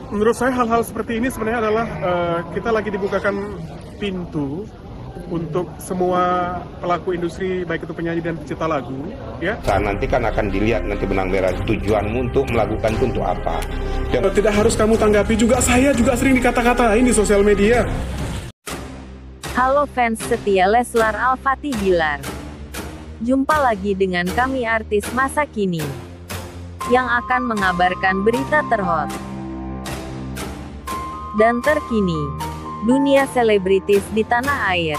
Menurut saya hal-hal seperti ini sebenarnya adalah kita lagi dibukakan pintu untuk semua pelaku industri, baik itu penyanyi dan pencipta lagu, ya. Nanti kan akan dilihat nanti benang merah tujuanmu untuk melakukan itu untuk apa. Dan Tidak harus kamu tanggapi juga, saya juga sering dikata-katain di sosial media. Halo fans setia Leslar Al-Fatih Bilar. Jumpa lagi dengan kami artis masa kini yang akan mengabarkan berita terhot dan terkini dunia selebritis di tanah air.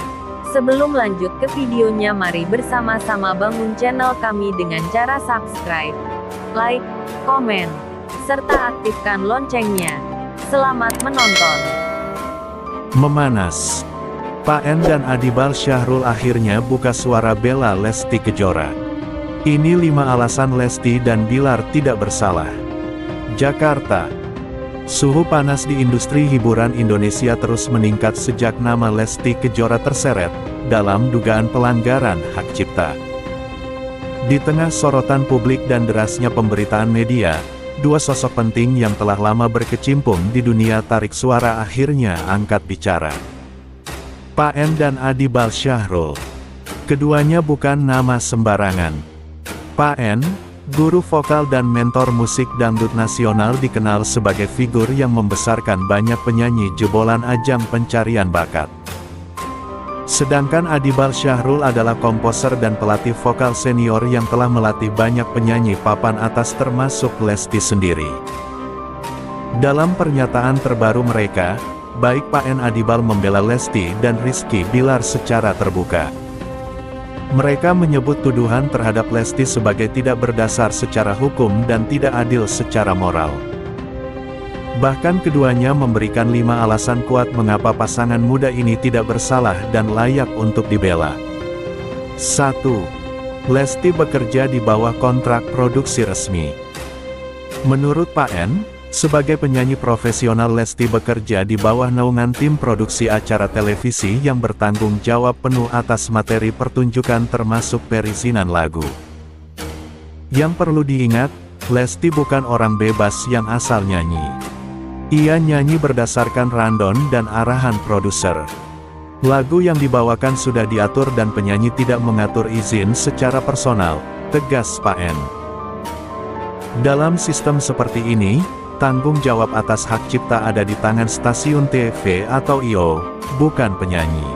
Sebelum lanjut ke videonya, mari bersama-sama bangun channel kami dengan cara subscribe, like, komen, serta aktifkan loncengnya. Selamat menonton. Memanas. Pak N dan Adibal Syahrul akhirnya buka suara bela Lesti Kejora. Ini 5 alasan Lesti dan Bilar tidak bersalah. Jakarta. Suhu panas di industri hiburan Indonesia terus meningkat sejak nama Lesti Kejora terseret dalam dugaan pelanggaran hak cipta. Di tengah sorotan publik dan derasnya pemberitaan media, 2 sosok penting yang telah lama berkecimpung di dunia tarik suara akhirnya angkat bicara. Pak N dan Adibal Syahrul. Keduanya bukan nama sembarangan. Pak N, guru vokal dan mentor musik dangdut nasional, dikenal sebagai figur yang membesarkan banyak penyanyi jebolan ajang pencarian bakat. Sedangkan Adibal Syahrul adalah komposer dan pelatih vokal senior yang telah melatih banyak penyanyi papan atas termasuk Lesti sendiri. Dalam pernyataan terbaru mereka, baik Pak N Adibal membela Lesti dan Rizky Bilar secara terbuka. Mereka menyebut tuduhan terhadap Lesti sebagai tidak berdasar secara hukum dan tidak adil secara moral. Bahkan keduanya memberikan 5 alasan kuat mengapa pasangan muda ini tidak bersalah dan layak untuk dibela. 1. Lesti bekerja di bawah kontrak produksi resmi. Menurut Pak N, sebagai penyanyi profesional, Lesti bekerja di bawah naungan tim produksi acara televisi yang bertanggung jawab penuh atas materi pertunjukan termasuk perizinan lagu. Yang perlu diingat, Lesti bukan orang bebas yang asal nyanyi. Ia nyanyi berdasarkan rundown dan arahan produser. Lagu yang dibawakan sudah diatur dan penyanyi tidak mengatur izin secara personal, tegas Pak N. Dalam sistem seperti ini, tanggung jawab atas hak cipta ada di tangan stasiun TV atau I.O., bukan penyanyi.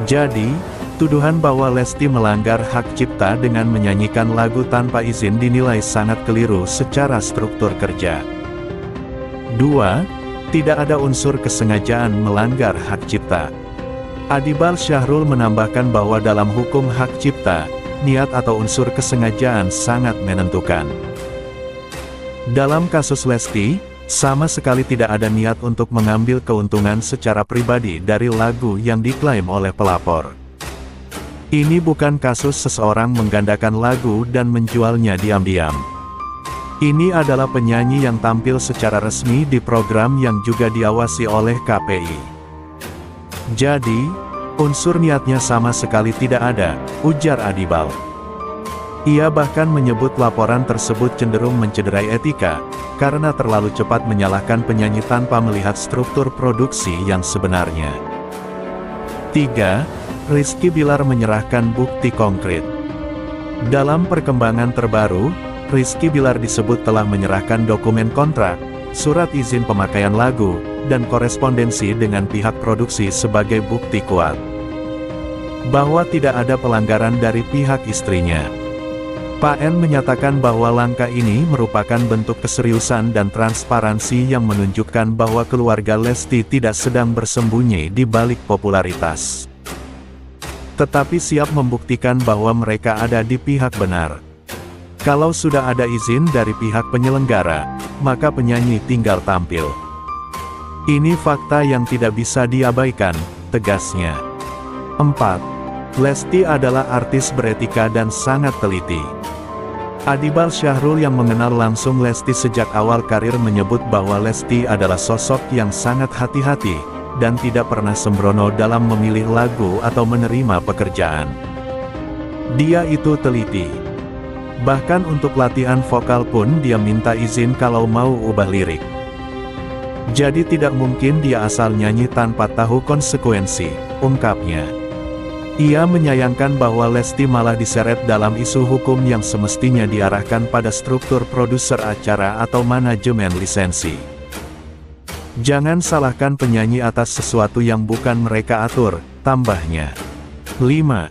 Jadi, tuduhan bahwa Lesti melanggar hak cipta dengan menyanyikan lagu tanpa izin dinilai sangat keliru secara struktur kerja. 2. Tidak ada unsur kesengajaan melanggar hak cipta. Adibal Syahrul menambahkan bahwa dalam hukum hak cipta, niat atau unsur kesengajaan sangat menentukan. Dalam kasus Lesti, sama sekali tidak ada niat untuk mengambil keuntungan secara pribadi dari lagu yang diklaim oleh pelapor. Ini bukan kasus seseorang menggandakan lagu dan menjualnya diam-diam. Ini adalah penyanyi yang tampil secara resmi di program yang juga diawasi oleh KPI. Jadi, unsur niatnya sama sekali tidak ada, ujar Adibal. Ia bahkan menyebut laporan tersebut cenderung mencederai etika, karena terlalu cepat menyalahkan penyanyi tanpa melihat struktur produksi yang sebenarnya. 3. Rizky Bilar menyerahkan bukti konkret. Dalam perkembangan terbaru, Rizky Bilar disebut telah menyerahkan dokumen kontrak, surat izin pemakaian lagu, dan korespondensi dengan pihak produksi sebagai bukti kuat bahwa tidak ada pelanggaran dari pihak istrinya. Pak N menyatakan bahwa langkah ini merupakan bentuk keseriusan dan transparansi yang menunjukkan bahwa keluarga Lesti tidak sedang bersembunyi di balik popularitas, tetapi siap membuktikan bahwa mereka ada di pihak benar. Kalau sudah ada izin dari pihak penyelenggara, maka penyanyi tinggal tampil. Ini fakta yang tidak bisa diabaikan, tegasnya. 4. Lesti adalah artis beretika dan sangat teliti. Adibal Syahrul yang mengenal langsung Lesti sejak awal karir menyebut bahwa Lesti adalah sosok yang sangat hati-hati, dan tidak pernah sembrono dalam memilih lagu atau menerima pekerjaan. Dia itu teliti. Bahkan untuk latihan vokal pun dia minta izin kalau mau ubah lirik. Jadi tidak mungkin dia asal nyanyi tanpa tahu konsekuensi, ungkapnya. Ia menyayangkan bahwa Lesti malah diseret dalam isu hukum yang semestinya diarahkan pada struktur produser acara atau manajemen lisensi. Jangan salahkan penyanyi atas sesuatu yang bukan mereka atur, tambahnya. 5.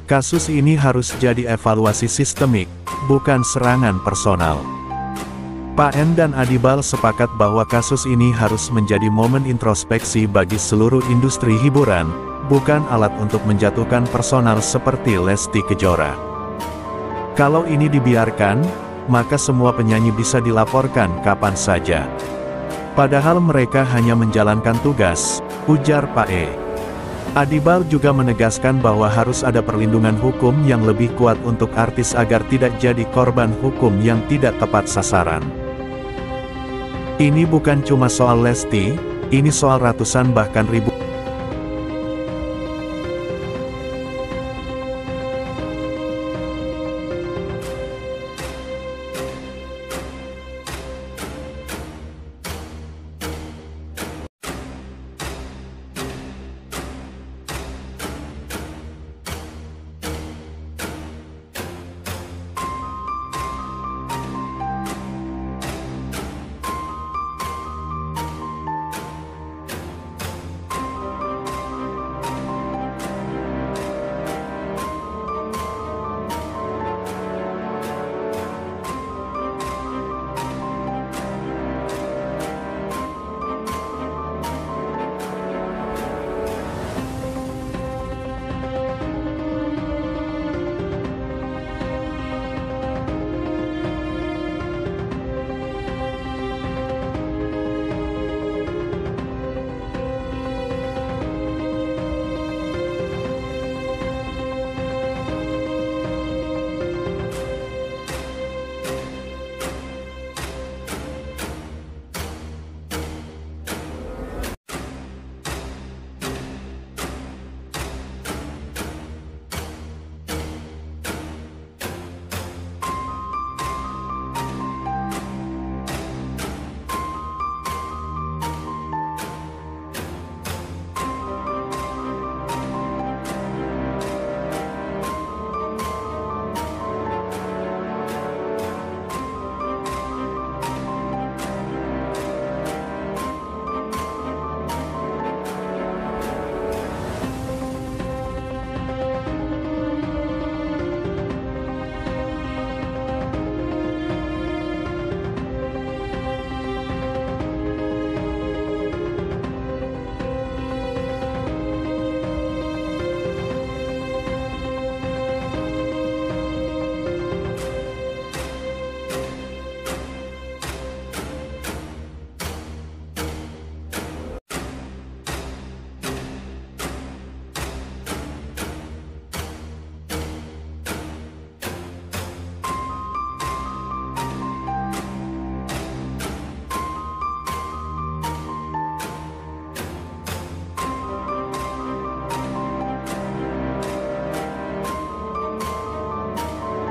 Kasus ini harus jadi evaluasi sistemik, bukan serangan personal. Pak N dan Adibal sepakat bahwa kasus ini harus menjadi momen introspeksi bagi seluruh industri hiburan, bukan alat untuk menjatuhkan personal seperti Lesti Kejora. Kalau ini dibiarkan, maka semua penyanyi bisa dilaporkan kapan saja. Padahal mereka hanya menjalankan tugas, ujar Pak E. Adibal juga menegaskan bahwa harus ada perlindungan hukum yang lebih kuat untuk artis agar tidak jadi korban hukum yang tidak tepat sasaran. Ini bukan cuma soal Lesti, ini soal ratusan bahkan ribuan